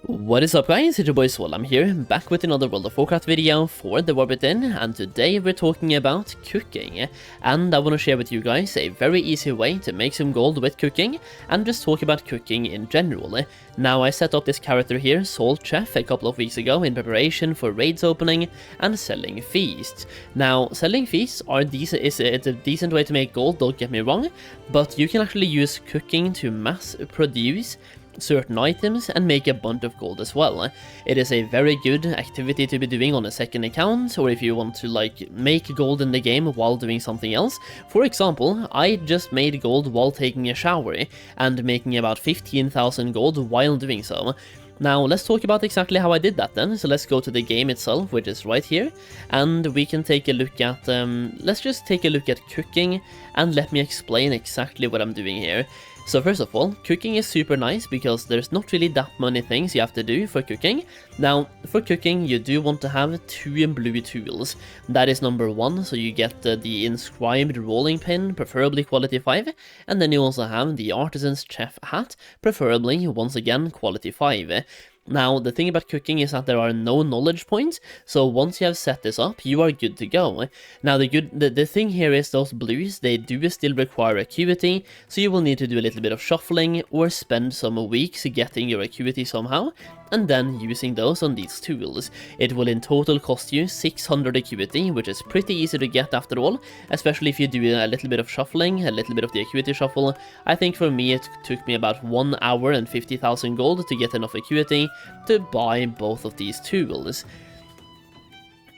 What is up guys, it's your boy Solheim here, back with another World of Warcraft video for the War Within, and today we're talking about cooking. And I want to share with you guys a very easy way to make some gold with cooking, and just talk about cooking in general. Now I set up this character here, Salt Chef, a couple of weeks ago in preparation for raids opening and selling feasts. Now selling feasts is a decent way to make gold, don't get me wrong, but you can actually use cooking to mass produce certain items and make a bunch of gold as well. It is a very good activity to be doing on a second account, or if you want to like make gold in the game while doing something else. For example, I just made gold while taking a shower and making about 15,000 gold while doing so. Now let's talk about exactly how I did that then. So let's go to the game itself, which is right here, and we can take a look at let's just take a look at cooking, and let me explain exactly what I'm doing here. So first of all, cooking is super nice because there's not really that many things you have to do for cooking. Now, for cooking, you do want to have two blue tools. That is number one, so you get the inscribed rolling pin, preferably quality 5, and then you also have the artisan's chef hat, preferably, once again, quality 5. Now, the thing about cooking is that there are no knowledge points, so once you have set this up, you are good to go. Now, the thing here is those blues, they do still require acuity, so you will need to do a little bit of shuffling, or spend some weeks getting your acuity somehow, and then using those on these tools. It will in total cost you 600 acuity, which is pretty easy to get after all, especially if you do a little bit of shuffling, a little bit of the acuity shuffle. I think for me it took me about 1 hour and 50,000 gold to get enough acuity to buy both of these tools.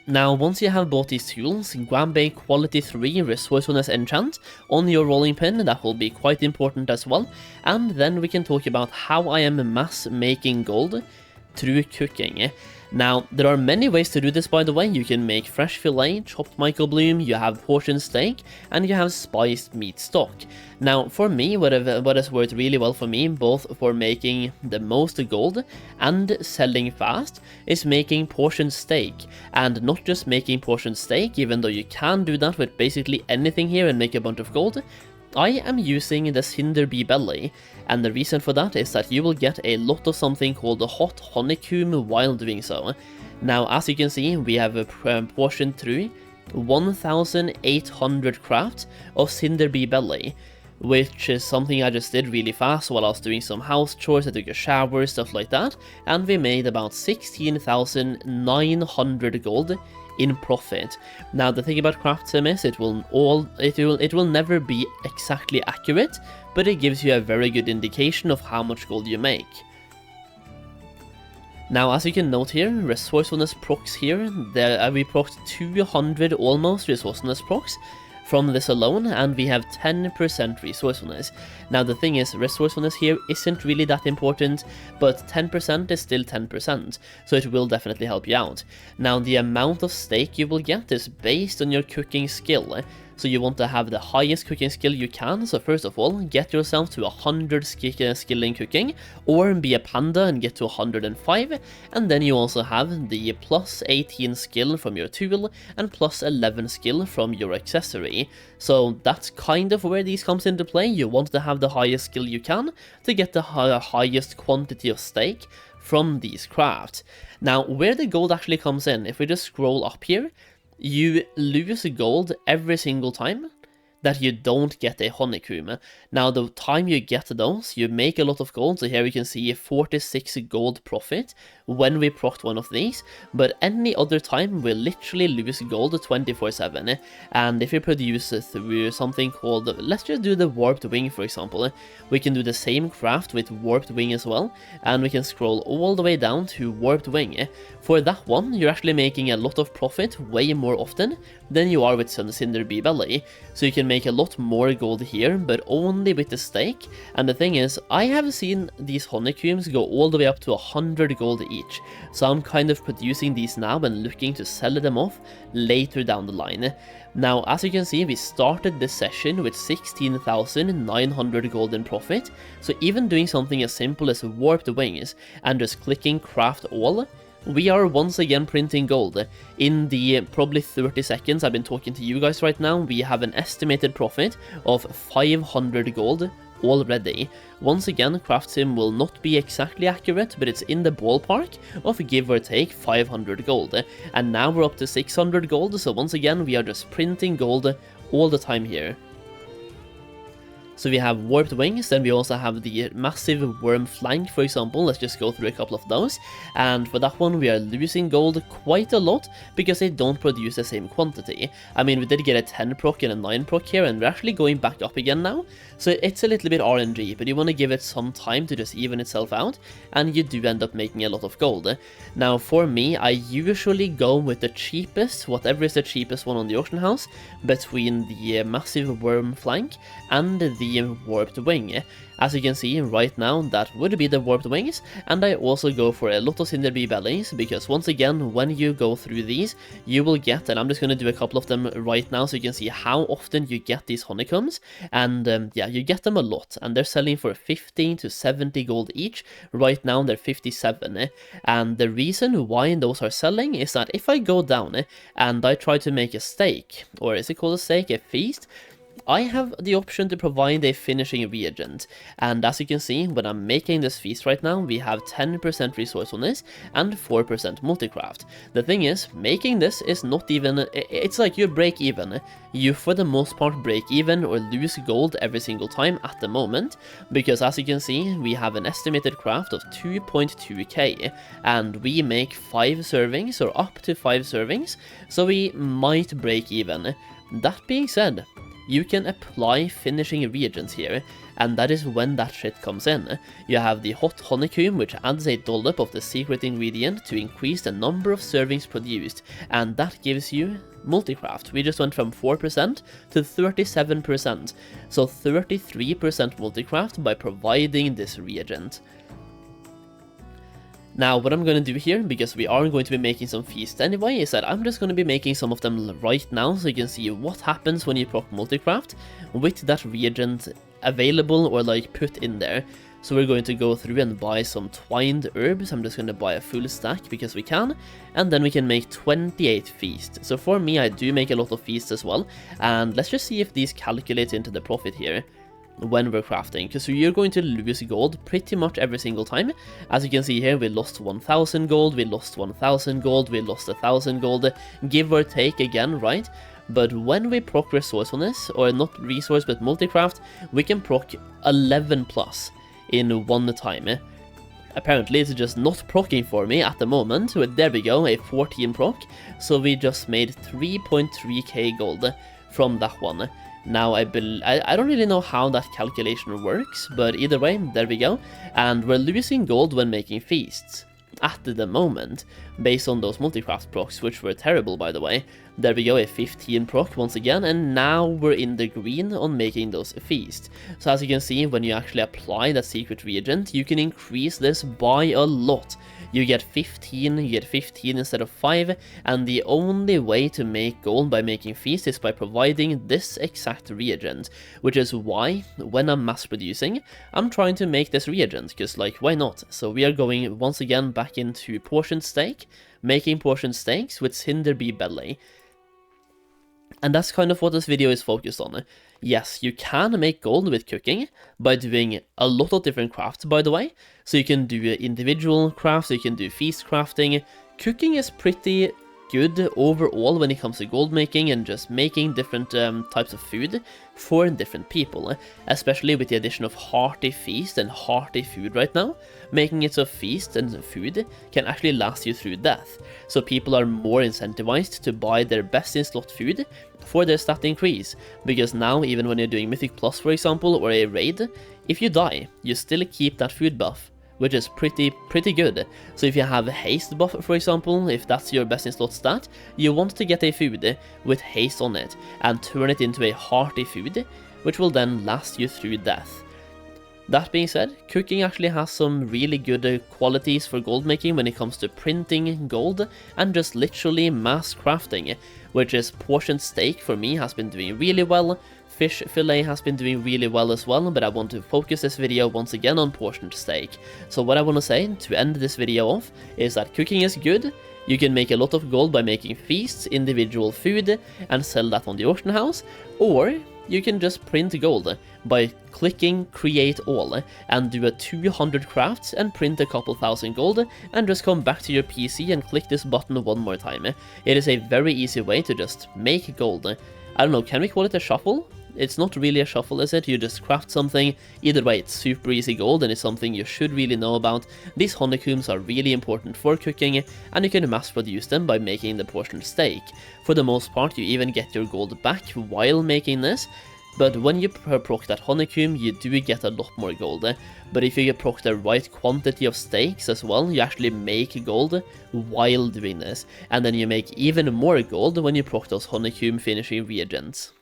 Now, once you have bought these tools, grab a quality 3 resourcefulness enchant on your rolling pin, that will be quite important as well, and then we can talk about how I am mass making gold through cooking. Now, there are many ways to do this, by the way. You can make fresh fillet, chopped Michael Bloom, you have portion steak, and you have spiced meat stock. Now, for me, what has worked really well for me, both for making the most gold and selling fast, is making portion steak. And not just making portion steak, even though you can do that with basically anything here and make a bunch of gold. I am using the cinder bee belly, and the reason for that is that you will get a lot of something called the hot honeycomb while doing so. Now, as you can see, we have a portion through 1,800 crafts of cinder bee belly, which is something I just did really fast while I was doing some house chores. I took a shower, stuff like that, and we made about 16,900 gold in profit. Now, the thing about craft sim is it will never be exactly accurate, but it gives you a very good indication of how much gold you make. Now, as you can note here, resourcefulness procs here, we procced 200 almost resourcefulness procs from this alone, and we have 10% resourcefulness. Now, the thing is, resourcefulness here isn't really that important, but 10% is still 10%, so it will definitely help you out. Now, the amount of steak you will get is based on your cooking skill. So you want to have the highest cooking skill you can, so first of all, get yourself to 100 skill in cooking, or be a panda and get to 105, and then you also have the plus 18 skill from your tool, and plus 11 skill from your accessory. So that's kind of where these comes into play. You want to have the highest skill you can to get the highest quantity of steak from these crafts. Now, where the gold actually comes in, if we just scroll up here, you lose gold every single time that you don't get a honeycomb. Now, the time you get those, you make a lot of gold, so here we can see a 46 gold profit when we procced one of these, but any other time we literally lose gold 24/7, and if we produce through something called, let's just do the warped wing for example, we can do the same craft with warped wing as well, and we can scroll all the way down to warped wing. For that one, you're actually making a lot of profit way more often than you are with cinder bee belly, so you can make a lot more gold here, but only with the steak. And the thing is, I have seen these honeycombs go all the way up to 100 gold each, so I'm kind of producing these now and looking to sell them off later down the line. Now, as you can see, we started this session with 16,900 gold in profit, so even doing something as simple as warped wings and just clicking craft all, we are once again printing gold. In the probably 30 seconds I've been talking to you guys right now, we have an estimated profit of 500 gold already. Once again, craft sim will not be exactly accurate, but it's in the ballpark of give or take 500 gold. And now we're up to 600 gold, so once again we are just printing gold all the time here. So we have warped wings, then we also have the massive worm flank, for example. Let's just go through a couple of those. And for that one, we are losing gold quite a lot because they don't produce the same quantity. I mean, we did get a 10 proc and a 9 proc here, and we're actually going back up again now. So it's a little bit RNG, but you want to give it some time to just even itself out, and you do end up making a lot of gold. Now, for me, I usually go with the cheapest, whatever is the cheapest one on the auction house, between the massive worm flank and the warped wing. As you can see right now, that would be the warped wings, and I also go for a lot of cinder bee bellies, because once again, when you go through these, you will get, and I'm just going to do a couple of them right now so you can see how often you get these honeycombs, and yeah, you get them a lot, and they're selling for 15 to 70 gold each. Right now they're 57, and the reason why those are selling is that if I go down and I try to make a steak, or is it called a steak, a feast, I have the option to provide a finishing reagent, and as you can see, when I'm making this feast right now, we have 10% resourcefulness and 4% multicraft. The thing is, making this is not even, it's like you break even. You for the most part break even or lose gold every single time at the moment, because as you can see, we have an estimated craft of 2.2k, and we make 5 servings, or up to 5 servings, so we might break even. That being said, you can apply finishing reagents here, and that is when that shit comes in. You have the hot honeycomb, which adds a dollop of the secret ingredient to increase the number of servings produced, and that gives you multicraft. We just went from 4% to 37%, so 33% multicraft by providing this reagent. Now, what I'm going to do here, because we are going to be making some feasts anyway, is that I'm just going to be making some of them right now so you can see what happens when you proc multicraft with that reagent available or like put in there. So we're going to go through and buy some twined herbs. I'm just going to buy a full stack because we can, and then we can make 28 feasts. So for me, I do make a lot of feasts as well, and let's just see if these calculate into the profit here when we're crafting, because you're going to lose gold pretty much every single time. As you can see here, we lost 1000 gold, we lost 1000 gold, we lost 1000 gold, give or take again, right? But when we proc resourcefulness, or not resource but multicraft, we can proc 11 plus in one time. Apparently it's just not procking for me at the moment, but there we go, a 14 proc, so we just made 3.3k gold from that one. Now, I don't really know how that calculation works, but either way, there we go. And we're losing gold when making feasts at the moment, based on those multicraft procs, which were terrible, by the way. There we go, a 15 proc once again, and now we're in the green on making those feasts. So as you can see, when you actually apply that secret reagent, you can increase this by a lot. You get 15 instead of 5, and the only way to make gold by making feasts is by providing this exact reagent, which is why, when I'm mass producing, I'm trying to make this reagent, because like, why not? So we are going once again back into portion steak, making portion steaks with cinder bee belly. And that's kind of what this video is focused on. Yes, you can make gold with cooking by doing a lot of different crafts, by the way. So you can do individual crafts, you can do feast crafting. Cooking is pretty good overall when it comes to gold making and just making different types of food for different people, especially with the addition of hearty feast and hearty food right now, making it so feast and food can actually last you through death. So people are more incentivized to buy their best in slot food for their stat increase, because now even when you're doing Mythic Plus, for example, or a raid, if you die, you still keep that food buff, which is pretty good. So if you have a haste buff, for example, if that's your best in slot stat, you want to get a food with haste on it and turn it into a hearty food, which will then last you through death. That being said, cooking actually has some really good qualities for gold making when it comes to printing gold and just literally mass crafting, which is portion steak for me has been doing really well. Fish fillet has been doing really well as well, but I want to focus this video once again on portion steak. So what I want to say to end this video off is that cooking is good. You can make a lot of gold by making feasts, individual food, and sell that on the auction house, or you can just print gold by clicking create all and do a 200 crafts and print a couple thousand gold and just come back to your PC and click this button one more time. It is a very easy way to just make gold. I don't know, can we call it a shuffle? It's not really a shuffle, is it? You just craft something. Either way, it's super easy gold and it's something you should really know about. These honeycombs are really important for cooking and you can mass produce them by making the portion steak. For the most part, you even get your gold back while making this. But when you proc that honeycomb, you do get a lot more gold. But if you proc the right quantity of steaks as well, you actually make gold while doing this. And then you make even more gold when you proc those honeycomb finishing reagents.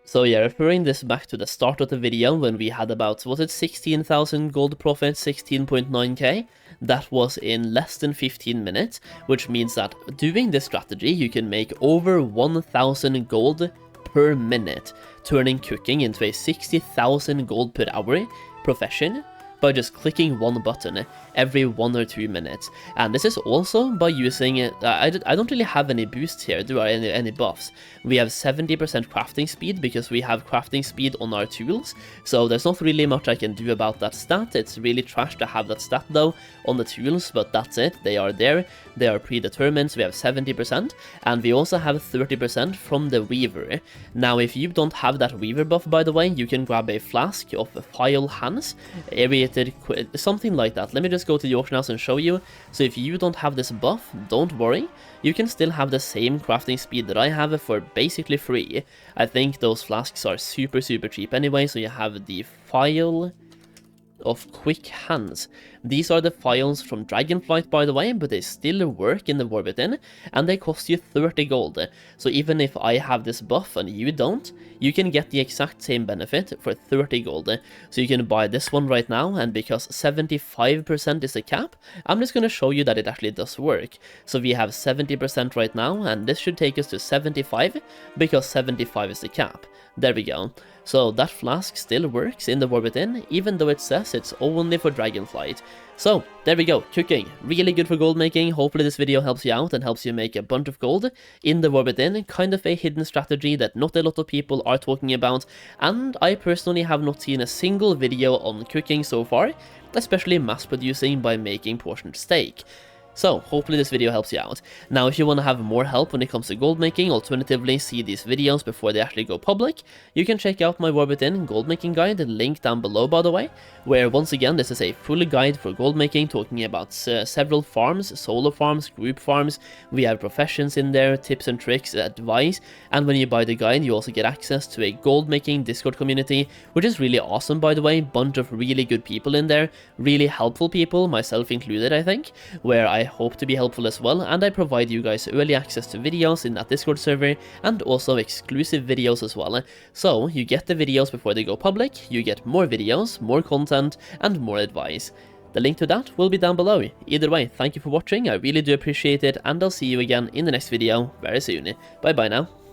So yeah, referring this back to the start of the video when we had about, was it 16,000 gold profit, 16.9k? That was in less than 15 minutes, which means that doing this strategy you can make over 1,000 gold per minute, turning cooking into a 60,000 gold per hour profession by just clicking one button every 1 or 2 minutes. And this is also by using, I don't really have any boosts here, do I, any buffs. We have 70% crafting speed because we have crafting speed on our tools, so there's not really much I can do about that stat. It's really trash to have that stat though on the tools, but that's it, they are there, they are predetermined, so we have 70%, and we also have 30% from the Weaver. Now if you don't have that Weaver buff, by the way, you can grab a flask of File Hands, aerated, something like that. Let me just go to the auction house and show you. So if you don't have this buff, don't worry, you can still have the same crafting speed that I have for basically free. I think those flasks are super cheap anyway, so you have the File of Quick Hands. These are the files from Dragonflight, by the way, but they still work in the War Within, and they cost you 30 gold. So even if I have this buff and you don't, you can get the exact same benefit for 30 gold. So you can buy this one right now, and because 75% is the cap, I'm just going to show you that it actually does work. So we have 70% right now, and this should take us to 75, because 75 is the cap. There we go. So that flask still works in the War Within, even though it says it's only for Dragonflight. So there we go, cooking, really good for gold making. Hopefully this video helps you out and helps you make a bunch of gold in the War Within, kind of a hidden strategy that not a lot of people are talking about, and I personally have not seen a single video on cooking so far, especially mass producing by making portioned steak. So, hopefully this video helps you out. Now, if you want to have more help when it comes to gold making, alternatively see these videos before they actually go public, you can check out my War Within Goldmaking Guide, link down below by the way, where once again this is a full guide for gold making, talking about several farms, solo farms, group farms. We have professions in there, tips and tricks, advice, and when you buy the guide you also get access to a gold making Discord community, which is really awesome by the way, bunch of really good people in there, really helpful people, myself included I think, where I hope to be helpful as well, and I provide you guys early access to videos in that Discord server, and also exclusive videos as well. So you get the videos before they go public, you get more videos, more content, and more advice. The link to that will be down below. Either way, thank you for watching, I really do appreciate it, and I'll see you again in the next video very soon. Bye bye now.